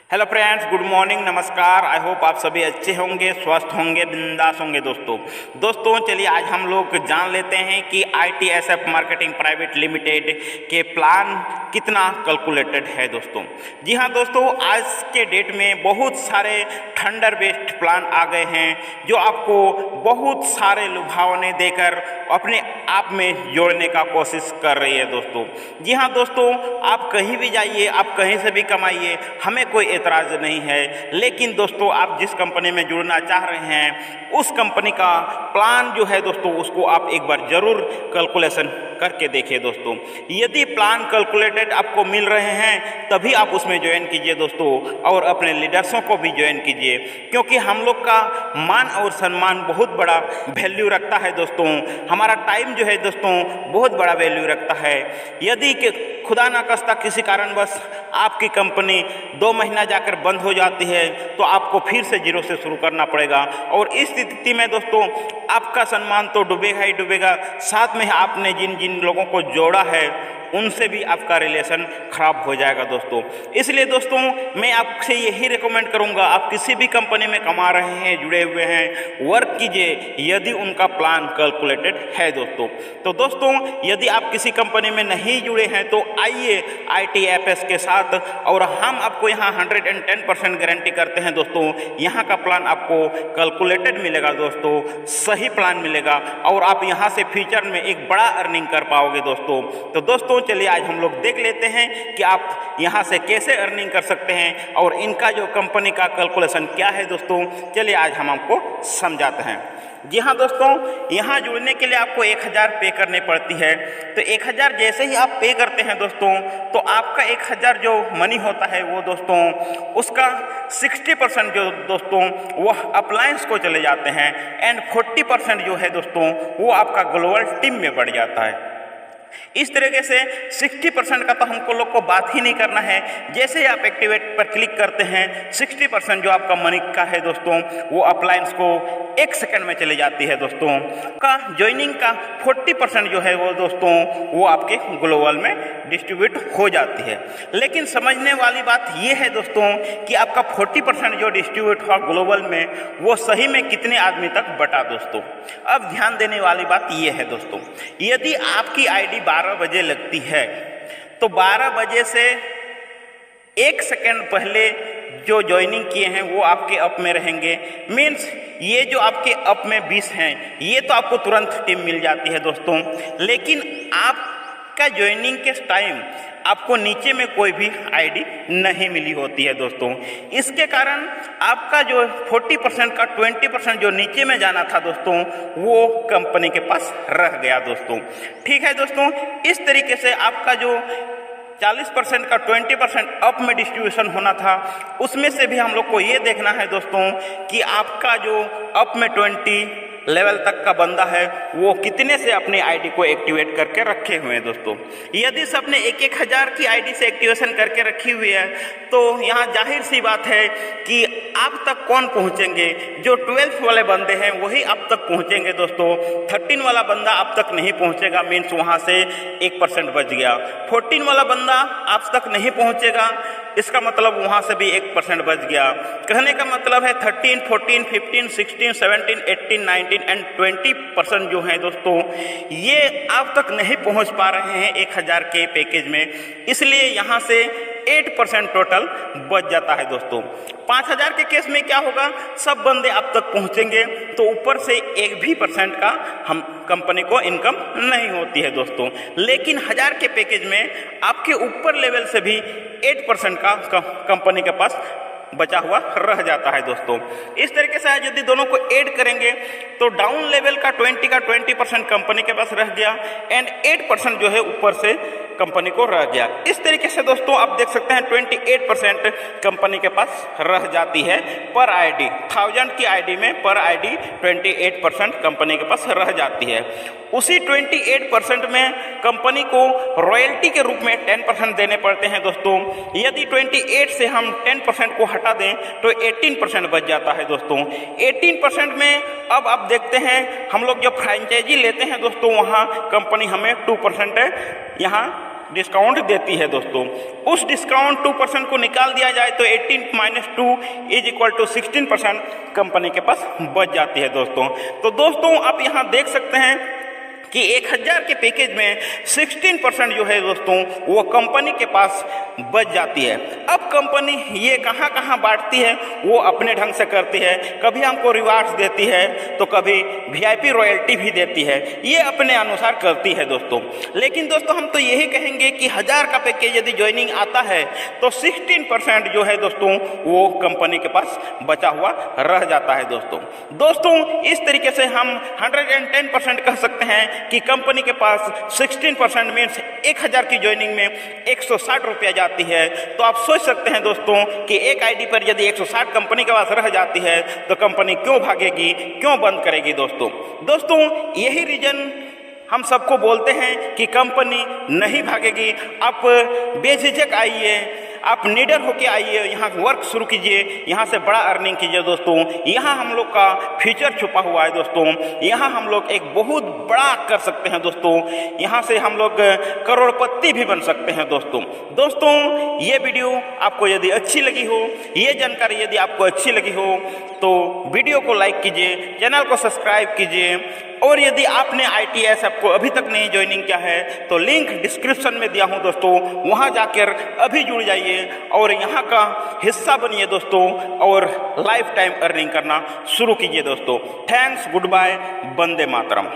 Hello friends, good morning, नमस्कार। I hope आप सभी अच्छे होंगे, स्वस्थ होंगे, बिंदास होंगे। दोस्तों चलिए आज हम लोग जान लेते हैं कि ITSF मार्केटिंग प्राइवेट लिमिटेड के प्लान कितना कैलकुलेटेड है। दोस्तों जी हाँ दोस्तों, आज के डेट में बहुत सारे थंडर बेस्ड प्लान आ गए हैं जो आपको बहुत सारे लुभावने देकर अपने आप में जोड़ने का कोशिश कर रही है। दोस्तों जी हाँ दोस्तों, आप कहीं भी जाइए, आप कहीं से भी कमाइए, हमें कोई एतराज़ नहीं है। लेकिन दोस्तों आप जिस कंपनी में जुड़ना चाह रहे हैं उस कंपनी का प्लान जो है दोस्तों, उसको आप एक बार ज़रूर कैलकुलेशन करके देखिए। दोस्तों यदि प्लान कैलकुलेटेड आपको मिल रहे हैं तभी आप उसमें ज्वाइन कीजिए दोस्तों, और अपने लीडर्सों को भी ज्वाइन कीजिए, क्योंकि हम लोग का मान और सम्मान बहुत बड़ा वैल्यू रखता है। दोस्तों हमारा टाइम जो है दोस्तों बहुत बड़ा वैल्यू रखता है। यदि खुदा ना खास्ता किसी कारणवश आपकी कंपनी 2 महीना जाकर बंद हो जाती है तो आपको फिर से जीरो से शुरू करना पड़ेगा, और इस स्थिति में दोस्तों आपका सम्मान तो डूबेगा ही डूबेगा, साथ में आपने जिन जिन लोगों को जोड़ा है उनसे भी आपका रिलेशन खराब हो जाएगा। दोस्तों इसलिए दोस्तों मैं आपसे यही रिकमेंड करूंगा, आप किसी भी कंपनी में कमा रहे हैं, जुड़े हुए हैं, वर्क कीजिए यदि उनका प्लान कैलकुलेटेड है। दोस्तों दोस्तों यदि आप किसी कंपनी में नहीं जुड़े हैं तो आइए ITFS के साथ, और हम आपको यहाँ 110% गारंटी करते हैं। दोस्तों यहाँ का प्लान आपको कैलकुलेटेड मिलेगा, दोस्तों सही प्लान मिलेगा, और आप यहाँ से फ्यूचर में एक बड़ा अर्निंग कर पाओगे। दोस्तों चलिए आज हम लोग देख लेते हैं कि आप यहाँ से कैसे अर्निंग कर सकते हैं और इनका जो कंपनी का कैलकुलेशन क्या है। दोस्तों चलिए आज हम आपको समझाते हैं। जी हाँ दोस्तों, यहाँ जुड़ने के लिए आपको 1000 पे करनी पड़ती है। तो 1000 जैसे ही आप पे करते हैं दोस्तों, तो आपका 1000 जो मनी होता है वो दोस्तों उसका 60% जो दोस्तों वह अप्लायंस को चले जाते हैं, एंड 40% जो है दोस्तों वो आपका ग्लोबल टीम में बढ़ जाता है। इस तरीके से 60% का तो हमको लोग को बात ही नहीं करना है। जैसे ही आप एक्टिवेट पर क्लिक करते हैं 60% जो आपका मनी का है दोस्तों वो अप्लायंस को 1 सेकंड में चली जाती है। दोस्तों का ज्वाइनिंग का 40% जो है वो दोस्तों वो आपके ग्लोबल में डिस्ट्रीब्यूट हो जाती है। लेकिन समझने वाली बात ये है दोस्तों कि आपका 40% जो डिस्ट्रीब्यूट हुआ ग्लोबल में वो सही में कितने आदमी तक बटा। दोस्तों अब ध्यान देने वाली बात ये है दोस्तों, यदि आपकी ID 12 बजे लगती है तो 12 बजे से 1 सेकंड पहले जो ज्वाइनिंग किए हैं वो आपके अप में रहेंगे। मीन्स ये जो आपके अप में 20 हैं ये तो आपको तुरंत टीम मिल जाती है दोस्तों, लेकिन आपका ज्वाइनिंग के टाइम आपको नीचे में कोई भी ID नहीं मिली होती है। दोस्तों इसके कारण आपका जो 40% का 20% जो नीचे में जाना था दोस्तों वो कंपनी के पास रह गया। दोस्तों ठीक है दोस्तों, इस तरीके से आपका जो 40% का 20% अप में डिस्ट्रीब्यूशन होना था उसमें से भी हम लोग को ये देखना है दोस्तों कि आपका जो अप में 20 लेवल तक का बंदा है वो कितने से अपनी ID को एक्टिवेट करके रखे हुए हैं। दोस्तों यदि सबने 1-1000 की ID से एक्टिवेशन करके रखी हुई है तो यहाँ जाहिर सी बात है कि आप तक कौन पहुँचेंगे, जो 12 वाले बंदे हैं वही आप तक पहुँचेंगे। दोस्तों 13 वाला बंदा आप तक नहीं पहुँचेगा, मीन्स वहाँ से 1% बच गया। 14 वाला बंदा आप तक नहीं पहुँचेगा, इसका मतलब वहाँ से भी 1% बच गया। कहने का मतलब है 13, 14, 15, 16, 17, 18, 19 एंड 20% जो है दोस्तों ये आप तक नहीं पहुँच पा रहे हैं 1000 के पैकेज में, इसलिए यहाँ से 8% टोटल बच जाता है। दोस्तों 5000 के केस में क्या होगा, सब बंदे आप तक पहुंचेंगे तो ऊपर से 1% का हम कंपनी को इनकम नहीं होती है। दोस्तों लेकिन 1000 के पैकेज में आपके ऊपर लेवल से भी 8% का कंपनी के पास बचा हुआ रह जाता है। दोस्तों इस तरीके से यदि दोनों को ऐड करेंगे तो डाउन लेवल का 20% कंपनी के पास रह गया, एंड 8% जो है ऊपर से कंपनी को रह गया। इस तरीके से दोस्तों आप देख सकते हैं 28% कंपनी के पास रह जाती है पर ID। 1000 की ID में पर ID 28% कंपनी के पास रह जाती है। उसी 28% में कंपनी को रॉयल्टी के रूप में 10% देने पड़ते हैं। दोस्तों यदि 28 से हम 10% को हटा दें तो 18% बच जाता है। दोस्तों 18% में अब आप देखते हैं हम लोग जब फ्रेंचाइजी लेते हैं दोस्तों वहाँ कंपनी हमें 2% यहाँ डिस्काउंट देती है दोस्तों। उस डिस्काउंट 2% को निकाल दिया जाए तो 18 - 2 = 16% कंपनी के पास बच जाती है दोस्तों। तो दोस्तों आप यहाँ देख सकते हैं कि 1000 के पैकेज में 16% जो है दोस्तों वो कंपनी के पास बच जाती है। अब कंपनी ये कहाँ कहाँ बांटती है वो अपने ढंग से करती है, कभी हमको रिवार्ड्स देती है तो कभी VIP रॉयल्टी भी देती है, ये अपने अनुसार करती है दोस्तों। लेकिन दोस्तों हम तो यही कहेंगे कि 1000 का पैकेज यदि ज्वाइनिंग आता है तो 16% जो है दोस्तों वो कंपनी के पास बचा हुआ रह जाता है दोस्तों। दोस्तों इस तरीके से हम 110% कह सकते हैं कि कंपनी के पास 16% मीन्स 1000 की ज्वाइनिंग में 160 रुपया जाती है। तो आप सोच सकते हैं दोस्तों कि एक आईडी पर यदि 160 कंपनी के पास रह जाती है तो कंपनी क्यों भागेगी, क्यों बंद करेगी दोस्तों यही रीजन हम सबको बोलते हैं कि कंपनी नहीं भागेगी। आप बेझिझक आइए, आप निडर होके आइए, यहाँ वर्क शुरू कीजिए, यहाँ से बड़ा अर्निंग कीजिए दोस्तों। यहाँ हम लोग का फ्यूचर छुपा हुआ है दोस्तों, यहाँ हम लोग एक बहुत बड़ा कर सकते हैं दोस्तों, यहाँ से हम लोग करोड़पति भी बन सकते हैं दोस्तों ये वीडियो आपको यदि अच्छी लगी हो, ये जानकारी यदि आपको अच्छी लगी हो तो वीडियो को लाइक कीजिए, चैनल को सब्सक्राइब कीजिए, और यदि आपने ITS ऐप को अभी तक नहीं ज्वाइनिंग किया है तो लिंक डिस्क्रिप्शन में दिया हूं दोस्तों, वहां जाकर अभी जुड़ जाइए और यहां का हिस्सा बनिए दोस्तों और लाइफ टाइम अर्निंग करना शुरू कीजिए दोस्तों। Thanks, good bye, Vande Mataram.